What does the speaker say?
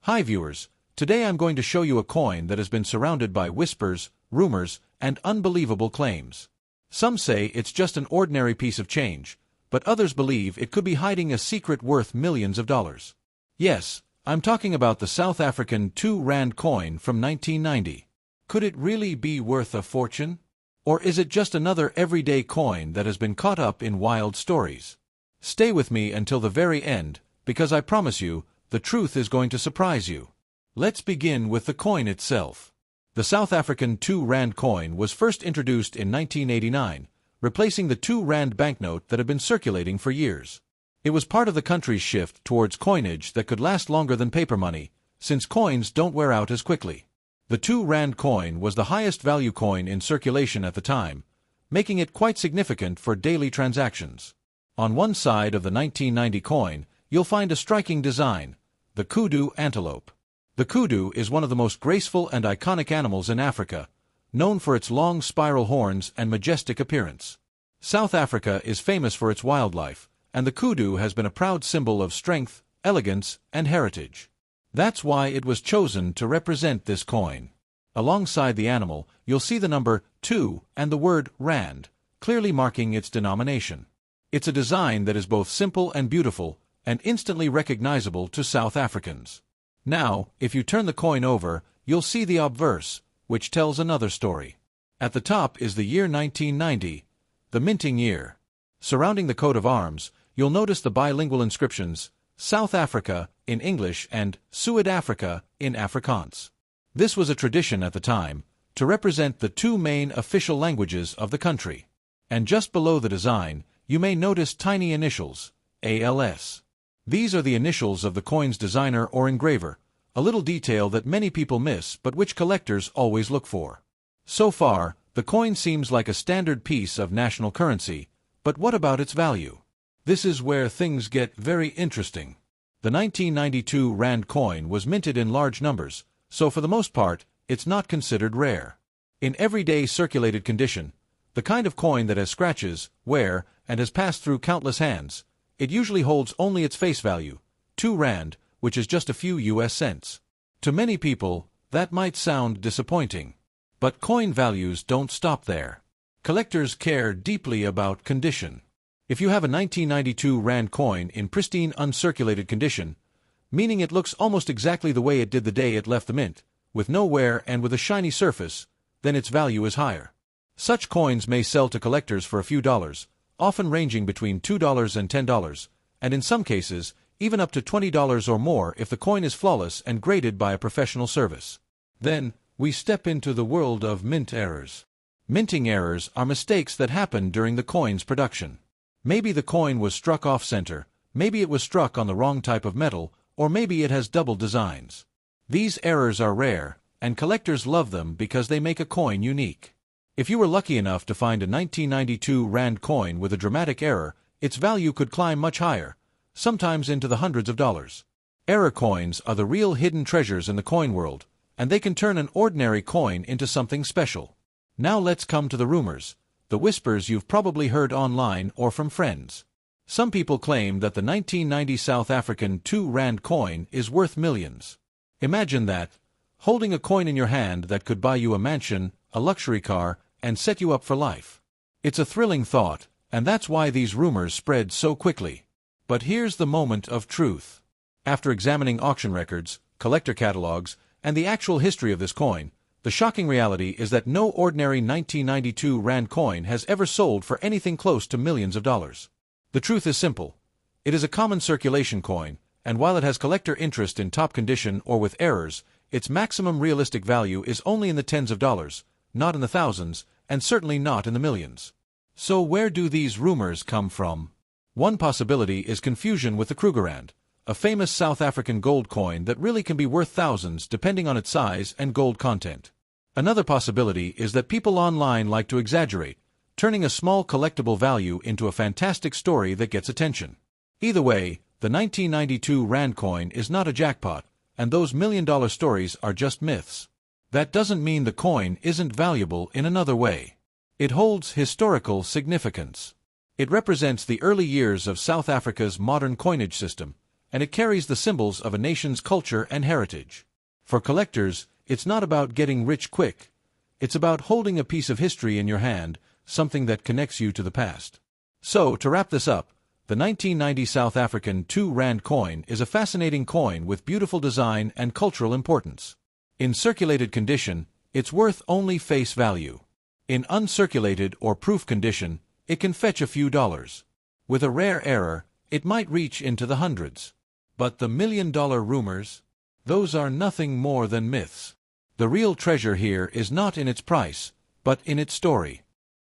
Hi viewers, today I'm going to show you a coin that has been surrounded by whispers, rumors, and unbelievable claims. Some say it's just an ordinary piece of change, but others believe it could be hiding a secret worth millions of dollars. Yes, I'm talking about the South African 2 Rand coin from 1990. Could it really be worth a fortune? Or is it just another everyday coin that has been caught up in wild stories? Stay with me until the very end, because I promise you, the truth is going to surprise you. Let's begin with the coin itself. The South African 2 Rand coin was first introduced in 1989, replacing the 2 Rand banknote that had been circulating for years. It was part of the country's shift towards coinage that could last longer than paper money, since coins don't wear out as quickly. The 2 Rand coin was the highest value coin in circulation at the time, making it quite significant for daily transactions. On one side of the 1990 coin, you'll find a striking design, the kudu antelope. The kudu is one of the most graceful and iconic animals in Africa, known for its long spiral horns and majestic appearance. South Africa is famous for its wildlife, and the kudu has been a proud symbol of strength, elegance, and heritage. That's why it was chosen to represent this coin. Alongside the animal, you'll see the number 2 and the word Rand, clearly marking its denomination. It's a design that is both simple and beautiful, and instantly recognizable to South Africans. Now, if you turn the coin over, you'll see the obverse, which tells another story. At the top is the year 1990, the minting year. Surrounding the coat of arms, you'll notice the bilingual inscriptions, South Africa in English and Suid-Afrika in Afrikaans. This was a tradition at the time, to represent the two main official languages of the country. And just below the design, you may notice tiny initials, ALS. These are the initials of the coin's designer or engraver, a little detail that many people miss but which collectors always look for. So far, the coin seems like a standard piece of national currency, but what about its value? This is where things get very interesting. The 1992 Rand coin was minted in large numbers, so for the most part, it's not considered rare. In everyday circulated condition, the kind of coin that has scratches, wear, and has passed through countless hands, it usually holds only its face value, 2 Rand, which is just a few US cents. To many people, that might sound disappointing. But coin values don't stop there. Collectors care deeply about condition. If you have a 1992 Rand coin in pristine uncirculated condition, meaning it looks almost exactly the way it did the day it left the mint, with no wear and with a shiny surface, then its value is higher. Such coins may sell to collectors for a few dollars, often ranging between $2 and $10, and in some cases, even up to $20 or more if the coin is flawless and graded by a professional service. Then, we step into the world of mint errors. Minting errors are mistakes that happen during the coin's production. Maybe the coin was struck off-center, maybe it was struck on the wrong type of metal, or maybe it has double designs. These errors are rare, and collectors love them because they make a coin unique. If you were lucky enough to find a 1992 Rand coin with a dramatic error, its value could climb much higher, sometimes into the hundreds of dollars. Error coins are the real hidden treasures in the coin world, and they can turn an ordinary coin into something special. Now let's come to the rumors, the whispers you've probably heard online or from friends. Some people claim that the 1990 South African 2 Rand coin is worth millions. Imagine that, holding a coin in your hand that could buy you a mansion, a luxury car, and set you up for life. It's a thrilling thought, and that's why these rumors spread so quickly. But here's the moment of truth. After examining auction records, collector catalogs, and the actual history of this coin, the shocking reality is that no ordinary 1992 Rand coin has ever sold for anything close to millions of dollars. The truth is simple. It is a common circulation coin, and while it has collector interest in top condition or with errors, its maximum realistic value is only in the tens of dollars, not in the thousands, and certainly not in the millions. So where do these rumors come from? One possibility is confusion with the Krugerrand, a famous South African gold coin that really can be worth thousands depending on its size and gold content. Another possibility is that people online like to exaggerate, turning a small collectible value into a fantastic story that gets attention. Either way, the 1992 Rand coin is not a jackpot, and those million-dollar stories are just myths. That doesn't mean the coin isn't valuable in another way. It holds historical significance. It represents the early years of South Africa's modern coinage system, and it carries the symbols of a nation's culture and heritage. For collectors, it's not about getting rich quick. It's about holding a piece of history in your hand, something that connects you to the past. So, to wrap this up, the 1990 South African 2 Rand coin is a fascinating coin with beautiful design and cultural importance. In circulated condition, it's worth only face value. In uncirculated or proof condition, it can fetch a few dollars. With a rare error, it might reach into the hundreds. But the million-dollar rumors? Those are nothing more than myths. The real treasure here is not in its price, but in its story.